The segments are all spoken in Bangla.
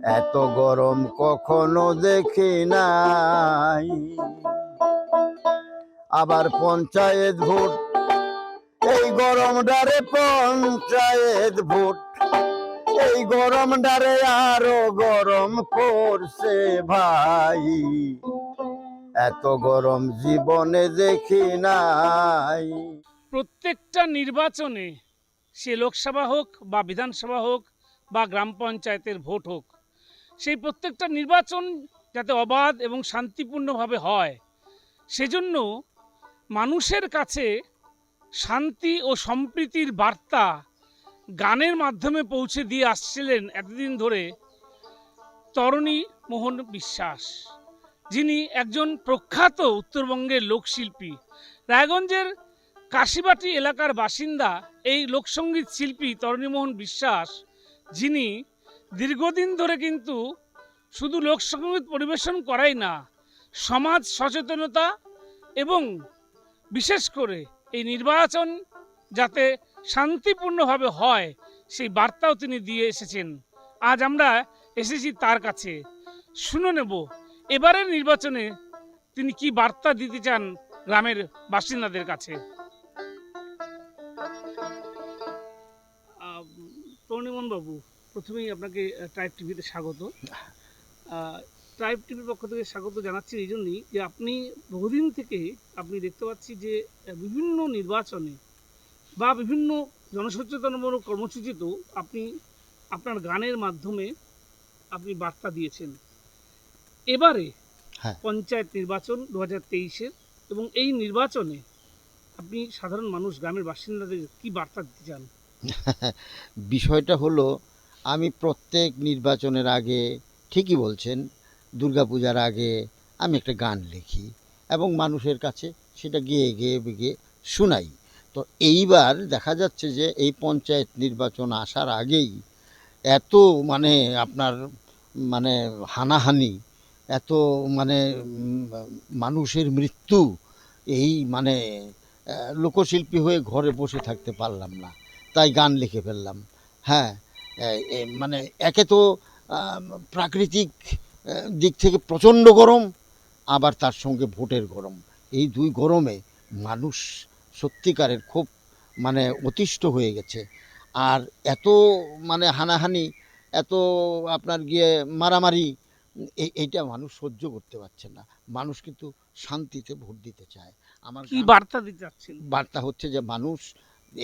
এত গরম কখনো দেখি নাই। আবার পঞ্চায়েত ভোট, এই গরম ডারে পঞ্চায়েত ভোট, এই গরম ডারে আরো গরম করছে ভাই। এত গরম জীবনে দেখি নাই। প্রত্যেকটা নির্বাচনে, সে লোকসভা হোক বা বিধানসভা হোক বা গ্রাম পঞ্চায়েতের ভোট হোক, সেই প্রত্যেকটা নির্বাচন যাতে অবাধ এবং শান্তিপূর্ণভাবে হয়, সেজন্য মানুষের কাছে শান্তি ও সম্প্রীতির বার্তা গানের মাধ্যমে পৌঁছে দিয়ে আসছিলেন এতদিন ধরে তরণী মোহন বিশ্বাস, যিনি একজন প্রখ্যাত উত্তরবঙ্গের লোকশিল্পী। রায়গঞ্জের কাশিবাটি এলাকার বাসিন্দা এই লোকসঙ্গীত শিল্পী তরণীমোহন বিশ্বাস, যিনি দীর্ঘদিন ধরে কিন্তু শুধু লোকসঙ্গীত পরিবেশন করাই না, সমাজ সচেতনতা এবং বিশেষ করে এই নির্বাচন যাতে শান্তিপূর্ণভাবে হয় সেই বার্তাও তিনি দিয়ে এসেছেন। আজ আমরা এসেছি তার কাছে, শুনে নেব এবারের নির্বাচনে তিনি কি বার্তা দিতে চান গ্রামের বাসিন্দাদের কাছে। তরণীমোহন বাবু, প্রথমেই আপনাকে ট্রাইব টিভিতে স্বাগত। ট্রাইব টিভির পক্ষ থেকে স্বাগত জানাচ্ছি এই জন্যই যে আপনি বহুদিন থেকে আপনি দেখতে পাচ্ছি যে বিভিন্ন নির্বাচনে বা বিভিন্ন জনসচেতনমূলক কর্মসূচিতেও আপনি আপনার গানের মাধ্যমে আপনি বার্তা দিয়েছেন। এবারে পঞ্চায়েত নির্বাচন 2023-এর, এবং এই নির্বাচনে আপনি সাধারণ মানুষ, গ্রামের বাসিন্দাদের কি বার্তা দিতে চান? বিষয়টা হলো, আমি প্রত্যেক নির্বাচনের আগে, ঠিকই বলছেন, দুর্গাপূজার আগে আমি একটা গান লিখি এবং মানুষের কাছে সেটা গেয়ে গেয়ে গেয়ে শোনাই। তো এইবার দেখা যাচ্ছে যে এই পঞ্চায়েত নির্বাচন আসার আগেই এত আপনার হানাহানি, এত মানুষের মৃত্যু, এই লোকশিল্পী হয়ে ঘরে বসে থাকতে পারলাম না, তাই গান লিখে ফেললাম। হ্যাঁ, একে তো প্রাকৃতিক দিক থেকে প্রচণ্ড গরম, আবার তার সঙ্গে ভোটের গরম, এই দুই গরমে মানুষ সত্যিকারের খুব অতিষ্ঠ হয়ে গেছে। আর এত হানাহানি, এত আপনার গিয়ে মারামারি, এইটা মানুষ সহ্য করতে পারছে না। মানুষ কিন্তু শান্তিতে ভোট দিতে চায়। আমার কি বার্তা দিতে চাচ্ছেন? বার্তা হচ্ছে যে মানুষ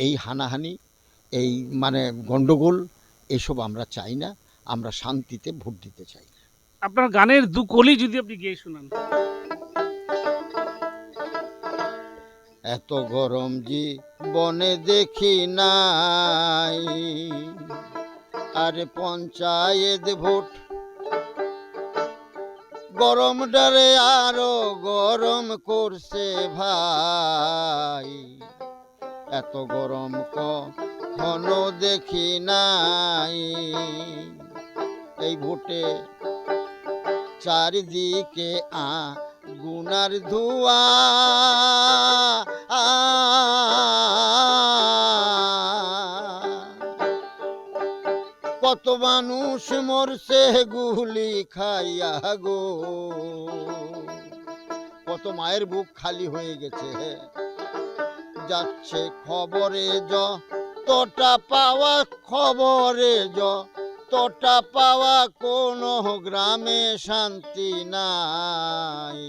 এই হানাহানি, এই গন্ডগোল, এসব আমরা চাই না, আমরা শান্তিতে ভোট দিতে চাই। আপনার গানের দু কলি যদি আপনি গেয়ে শোনান। এত গরম জীবনে দেখি নাই, আরে পঞ্চায়েত ভোট গরম ডারে আরো গরম করছে ভাই। এত গরম কখনো দেখি নাই। এই ভোটে চারিদিকে আগুনার ধোঁয়া, কত মানুষ মরছে গুলি খাইয়া গো, কত মায়ের বুক খালি হয়ে গেছে। যাচ্ছে খবরে যতটা পাওয়া, খবরে যতটা পাওয়া, কোনো গ্রামে শান্তি নাই।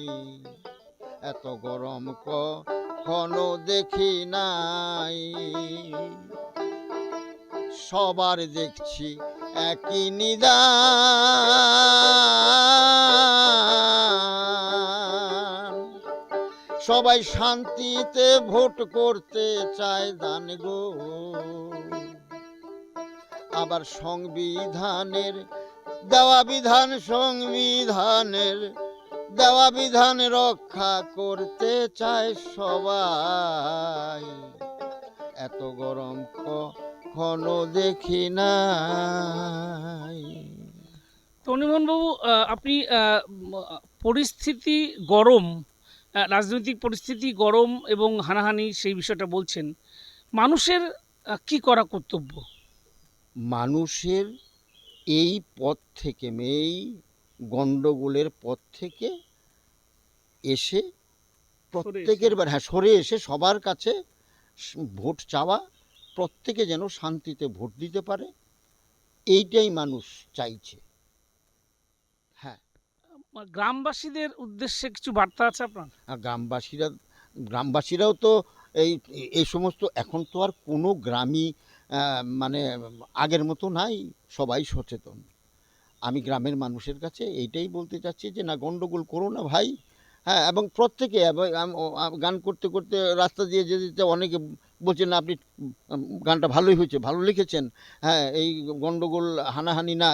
এত গরম কখনো দেখি নাই। সবার দেখছি একই নিদান, সবাই শান্তিতে ভোট করতে চায় দান গো। আবার সংবিধানের দেওয়া বিধান, সংবিধানের দেওয়া বিধান রক্ষা করতে চায় সবাই। এত গরম কখনো দেখি নাই। তরণীমোহন বাবু, আপনি পরিস্থিতি গরম, রাজনৈতিক পরিস্থিতি গরম এবং হানাহানি, সেই বিষয়টা বলছেন। মানুষের কি করা কর্তব্য? মানুষের এই পথ থেকে এই গণ্ডগোলের পথ থেকে এসে প্রত্যেকের সরে এসে সবার কাছে ভোট চাওয়া, প্রত্যেকে যেন শান্তিতে ভোট দিতে পারে, এইটাই মানুষ চাইছে। হ্যাঁ, গ্রামবাসীদের উদ্দেশ্যে কিছু বার্তা আছে আপনার? আর গ্রামবাসীরাও তো এই সমস্ত, এখন তো আর কোনো গ্রামই মানে আগের মতো নাই, সবাই সচেতন। আমি গ্রামের মানুষের কাছে এইটাই বলতে চাচ্ছি যে না, গণ্ডগোল করো না ভাই। হ্যাঁ, এবং প্রত্যেকে গান করতে করতে রাস্তা দিয়ে যেতে যেতে অনেকে বলছেন না আপনি গানটা ভালোই হয়েছে, ভালো লিখেছেন। হ্যাঁ, এই গণ্ডগোল হানাহানি না,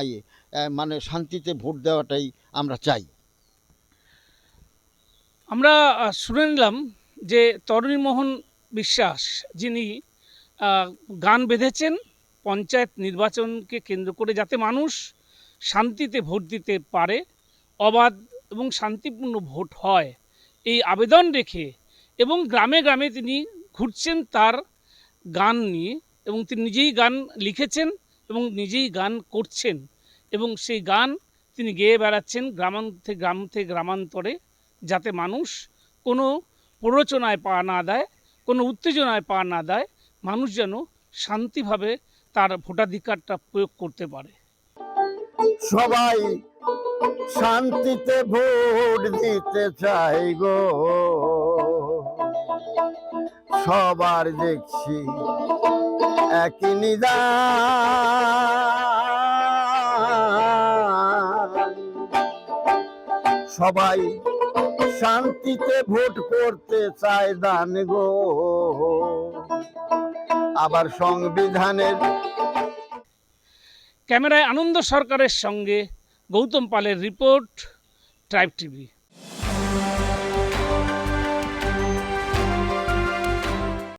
মানে শান্তিতে ভোট দেওয়াটাই আমরা চাই। আমরা শুনে নিলাম যে তরুণীমোহন বিশ্বাস, যিনি গান বেঁধেছেন পঞ্চায়েত নির্বাচনকে কেন্দ্র করে, যাতে মানুষ শান্তিতে ভোট দিতে পারে, অবাধ এবং শান্তিপূর্ণ ভোট হয়, এই আবেদন রেখে এবং গ্রামে গ্রামে তিনি ঘুরছেন তার গান নিয়ে, এবং তিনি নিজেই গান লিখেছেন এবং নিজেই গান করছেন, এবং সেই গান তিনি গেয়ে বেড়াচ্ছেন গ্রাম থেকে গ্রামান্তরে, যাতে মানুষ কোনো প্ররোচনায় পা না দেয়, কোনো উত্তেজনায় পা না দেয়, মানুষ যেন শান্তিভাবে তার ভোটাধিকারটা প্রয়োগ করতে পারে। সবাই শান্তিতে ভোট দিতে চাই গো, সবার দেখছি একই নিদান। সবাই শান্তিতে ভোট করতে চায় দান গো, আবার সংবিধানের। ক্যামেরায় আনন্দ সরকারের সঙ্গে গৌতম পালের রিপোর্ট, ট্রাইব টিভি।